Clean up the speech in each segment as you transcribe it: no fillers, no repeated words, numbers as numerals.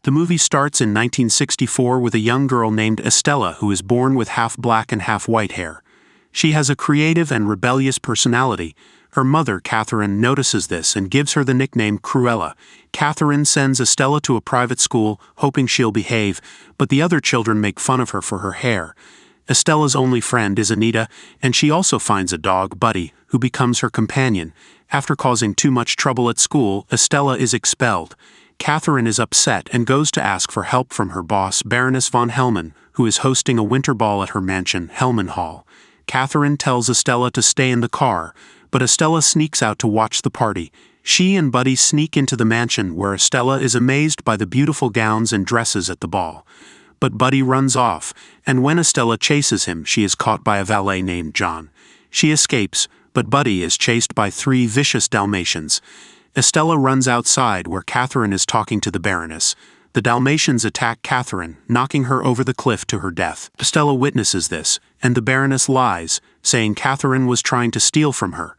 The movie starts in 1964 with a young girl named Estella who is born with half black and half white hair. She has a creative and rebellious personality. Her mother, Catherine, notices this and gives her the nickname Cruella. Catherine sends Estella to a private school, hoping she'll behave, but the other children make fun of her for her hair. Estella's only friend is Anita, and she also finds a dog, Buddy, who becomes her companion. After causing too much trouble at school, Estella is expelled. Catherine is upset and goes to ask for help from her boss, Baroness von Hellman, who is hosting a winter ball at her mansion, Hellman Hall. Catherine tells Estella to stay in the car, but Estella sneaks out to watch the party. She and Buddy sneak into the mansion where Estella is amazed by the beautiful gowns and dresses at the ball. But Buddy runs off, and when Estella chases him, she is caught by a valet named John. She escapes, but Buddy is chased by 3 vicious Dalmatians. Estella runs outside where Catherine is talking to the Baroness. The Dalmatians attack Catherine, knocking her over the cliff to her death. Estella witnesses this, and the Baroness lies, saying Catherine was trying to steal from her.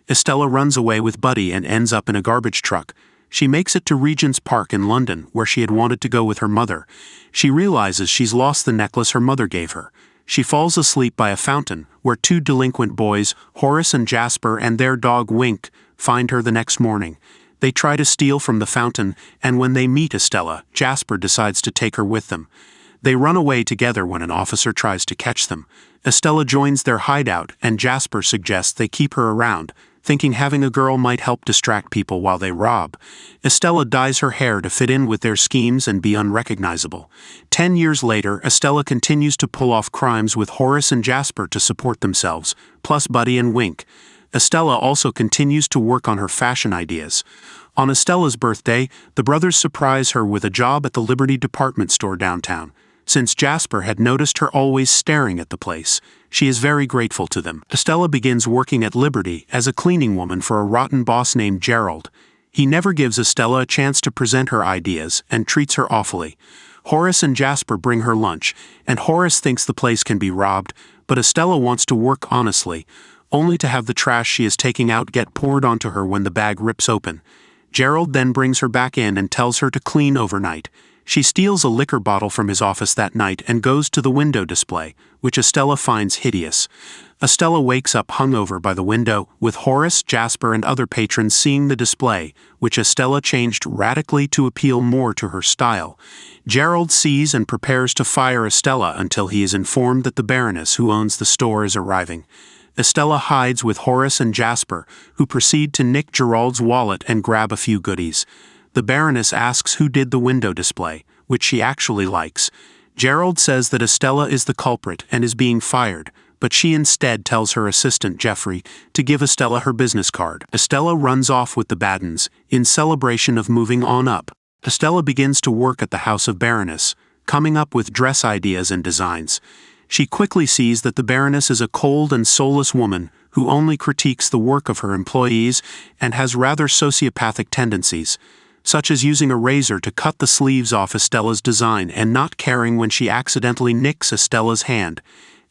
Estella runs away with Buddy and ends up in a garbage truck. She makes it to Regent's Park in London, where she had wanted to go with her mother. She realizes she's lost the necklace her mother gave her. She falls asleep by a fountain, where 2 delinquent boys, Horace and Jasper, and their dog Wink, find her the next morning. They try to steal from the fountain, and when they meet Estella, Jasper decides to take her with them. They run away together when an officer tries to catch them. Estella joins their hideout, and Jasper suggests they keep her around, thinking having a girl might help distract people while they rob. Estella dyes her hair to fit in with their schemes and be unrecognizable. 10 years later, Estella continues to pull off crimes with Horace and Jasper to support themselves, plus Buddy and Wink. Estella also continues to work on her fashion ideas. On Estella's birthday, the brothers surprise her with a job at the Liberty department store downtown. Since Jasper had noticed her always staring at the place, she is very grateful to them. Estella begins working at Liberty as a cleaning woman for a rotten boss named Gerald. He never gives Estella a chance to present her ideas and treats her awfully. Horace and Jasper bring her lunch, and Horace thinks the place can be robbed, but Estella wants to work honestly, only to have the trash she is taking out get poured onto her when the bag rips open. Gerald then brings her back in and tells her to clean overnight. She steals a liquor bottle from his office that night and goes to the window display, which Estella finds hideous. Estella wakes up hungover by the window, with Horace, Jasper, and other patrons seeing the display, which Estella changed radically to appeal more to her style. Gerald sees and prepares to fire Estella until he is informed that the Baroness who owns the store is arriving. Estella hides with Horace and Jasper, who proceed to nick Gerald's wallet and grab a few goodies. The Baroness asks who did the window display, which she actually likes. Gerald says that Estella is the culprit and is being fired, but she instead tells her assistant Jeffrey to give Estella her business card. Estella runs off with the Baddens, in celebration of moving on up. Estella begins to work at the House of Baroness, coming up with dress ideas and designs. She quickly sees that the Baroness is a cold and soulless woman who only critiques the work of her employees and has rather sociopathic tendencies, such as using a razor to cut the sleeves off Estella's design and not caring when she accidentally nicks Estella's hand.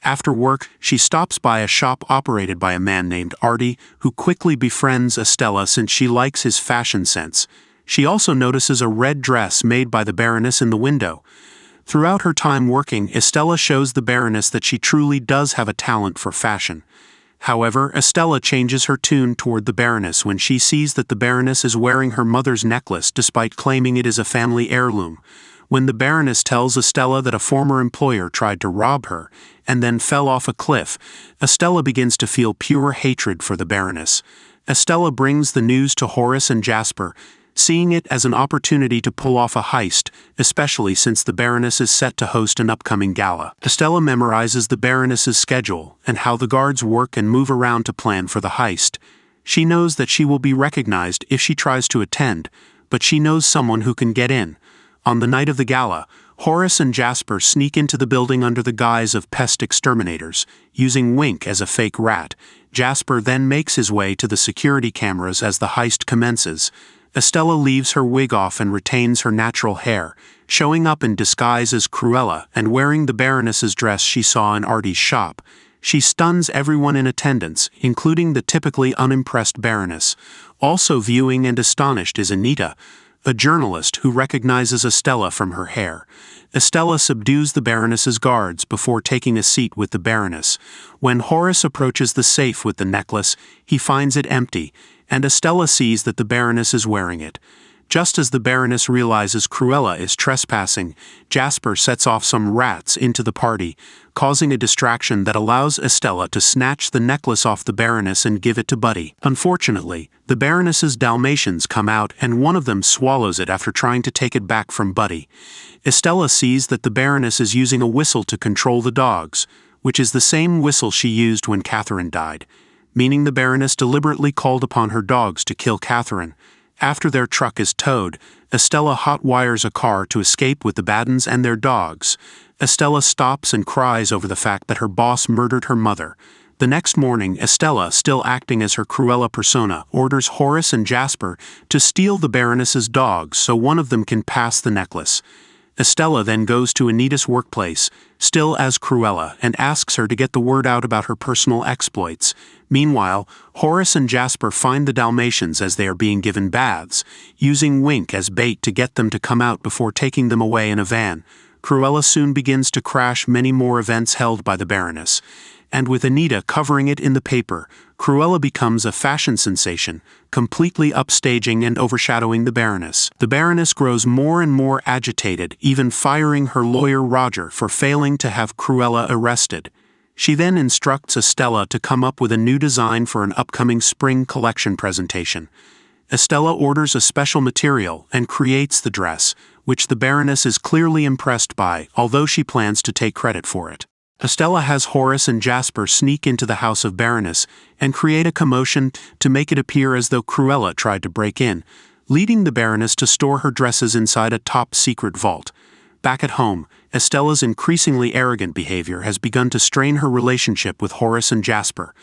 After work, she stops by a shop operated by a man named Artie, who quickly befriends Estella since she likes his fashion sense. She also notices a red dress made by the Baroness in the window. Throughout her time working, Estella shows the Baroness that she truly does have a talent for fashion. However, Estella changes her tune toward the Baroness when she sees that the Baroness is wearing her mother's necklace despite claiming it is a family heirloom. When the Baroness tells Estella that a former employer tried to rob her and then fell off a cliff, Estella begins to feel pure hatred for the Baroness. Estella brings the news to Horace and Jasper, seeing it as an opportunity to pull off a heist, especially since the Baroness is set to host an upcoming gala. Estella memorizes the Baroness's schedule and how the guards work and move around to plan for the heist. She knows that she will be recognized if she tries to attend, but she knows someone who can get in. On the night of the gala, Horace and Jasper sneak into the building under the guise of pest exterminators, using Wink as a fake rat. Jasper then makes his way to the security cameras as the heist commences. Estella leaves her wig off and retains her natural hair, showing up in disguise as Cruella and wearing the Baroness's dress she saw in Artie's shop. She stuns everyone in attendance, including the typically unimpressed Baroness. Also viewing and astonished is Anita. a journalist who recognizes Estella from her hair. Estella subdues the Baroness's guards before taking a seat with the Baroness. When Horace approaches the safe with the necklace, he finds it empty, and Estella sees that the Baroness is wearing it. Just as the Baroness realizes Cruella is trespassing, Jasper sets off some rats into the party, causing a distraction that allows Estella to snatch the necklace off the Baroness and give it to Buddy. Unfortunately, the Baroness's Dalmatians come out and one of them swallows it after trying to take it back from Buddy. Estella sees that the Baroness is using a whistle to control the dogs, which is the same whistle she used when Catherine died, meaning the Baroness deliberately called upon her dogs to kill Catherine. After their truck is towed, Estella hot-wires a car to escape with the Baddens and their dogs. Estella stops and cries over the fact that her boss murdered her mother. The next morning, Estella, still acting as her Cruella persona, orders Horace and Jasper to steal the Baroness's dogs so one of them can pass the necklace. Estella then goes to Anita's workplace, still as Cruella, and asks her to get the word out about her personal exploits. Meanwhile, Horace and Jasper find the Dalmatians as they are being given baths, using Wink as bait to get them to come out before taking them away in a van. Cruella soon begins to crash many more events held by the Baroness, and with Anita covering it in the paper, Cruella becomes a fashion sensation, completely upstaging and overshadowing the Baroness. The Baroness grows more and more agitated, even firing her lawyer Roger for failing to have Cruella arrested. She then instructs Estella to come up with a new design for an upcoming spring collection presentation. Estella orders a special material and creates the dress, which the Baroness is clearly impressed by, although she plans to take credit for it. Estella has Horace and Jasper sneak into the house of Baroness and create a commotion to make it appear as though Cruella tried to break in, leading the Baroness to store her dresses inside a top-secret vault. Back at home, Estella's increasingly arrogant behavior has begun to strain her relationship with Horace and Jasper.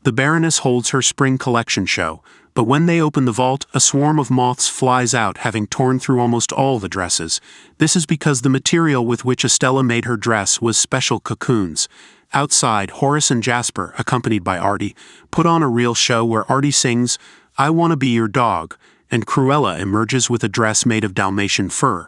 The Baroness holds her spring collection show, but when they open the vault, a swarm of moths flies out, having torn through almost all the dresses. This is because the material with which Estella made her dress was special cocoons. Outside, Horace and Jasper, accompanied by Artie, put on a real show where Artie sings, "I Wanna Be Your Dog," and Cruella emerges with a dress made of Dalmatian fur,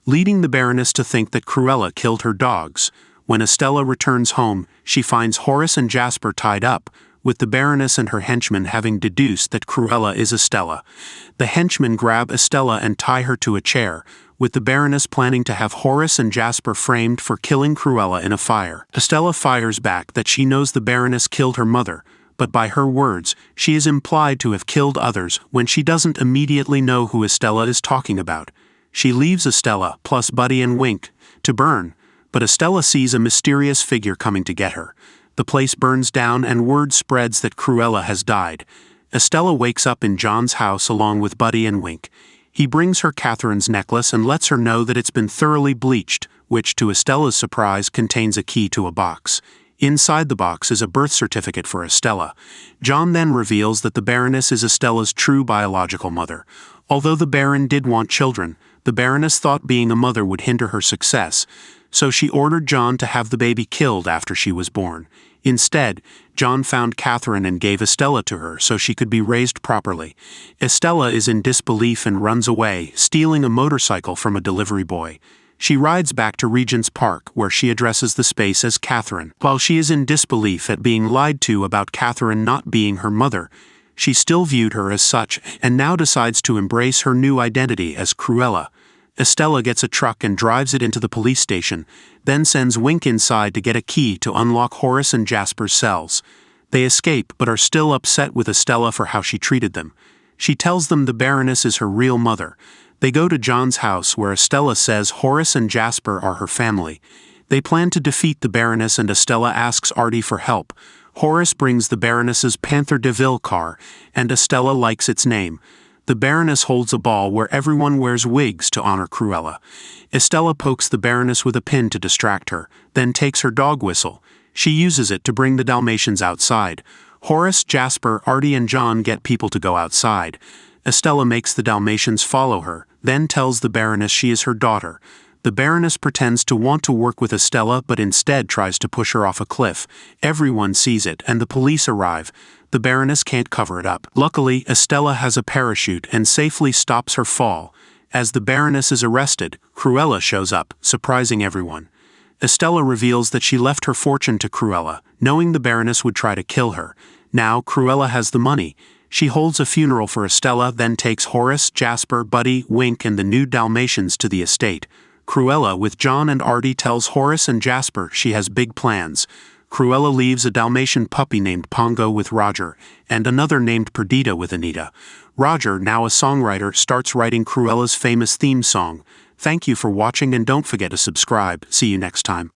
leading the Baroness to think that Cruella killed her dogs. When Estella returns home, she finds Horace and Jasper tied up, with the Baroness and her henchmen having deduced that Cruella is Estella. The henchmen grab Estella and tie her to a chair, with the Baroness planning to have Horace and Jasper framed for killing Cruella in a fire. Estella fires back that she knows the Baroness killed her mother, but by her words, she is implied to have killed others when she doesn't immediately know who Estella is talking about. She leaves Estella, plus Buddy and Wink, to burn, but Estella sees a mysterious figure coming to get her. The place burns down and word spreads that Cruella has died. Estella wakes up in John's house along with Buddy and Wink. He brings her Catherine's necklace and lets her know that it's been thoroughly bleached, which to Estella's surprise contains a key to a box. Inside the box is a birth certificate for Estella. John then reveals that the Baroness is Estella's true biological mother. Although the Baron did want children, the Baroness thought being a mother would hinder her success, so she ordered John to have the baby killed after she was born. Instead, John found Catherine and gave Estella to her so she could be raised properly. Estella is in disbelief and runs away, stealing a motorcycle from a delivery boy. She rides back to Regent's Park, where she addresses the space as Catherine. While she is in disbelief at being lied to about Catherine not being her mother, she still viewed her as such and now decides to embrace her new identity as Cruella. Estella gets a truck and drives it into the police station, then sends Wink inside to get a key to unlock Horace and Jasper's cells. They escape but are still upset with Estella for how she treated them. She tells them the Baroness is her real mother. They go to John's house where Estella says Horace and Jasper are her family. They plan to defeat the Baroness and Estella asks Artie for help. Horace brings the Baroness's Panther de Ville car, and Estella likes its name. The Baroness holds a ball where everyone wears wigs to honor Cruella. Estella pokes the Baroness with a pin to distract her, then takes her dog whistle. She uses it to bring the Dalmatians outside. Horace, Jasper, Artie, and John get people to go outside. Estella makes the Dalmatians follow her, then tells the Baroness she is her daughter. The Baroness pretends to want to work with Estella but instead tries to push her off a cliff. Everyone sees it and the police arrive. The Baroness can't cover it up. Luckily, Estella has a parachute and safely stops her fall. As the Baroness is arrested, Cruella shows up, surprising everyone. Estella reveals that she left her fortune to Cruella, knowing the Baroness would try to kill her. Now Cruella has the money. She holds a funeral for Estella, then takes Horace, Jasper, Buddy, Wink and the new Dalmatians to the estate. Cruella, with John and Artie, tells Horace and Jasper she has big plans. Cruella leaves a Dalmatian puppy named Pongo with Roger, and another named Perdita with Anita. Roger, now a songwriter, starts writing Cruella's famous theme song. Thank you for watching and don't forget to subscribe. See you next time.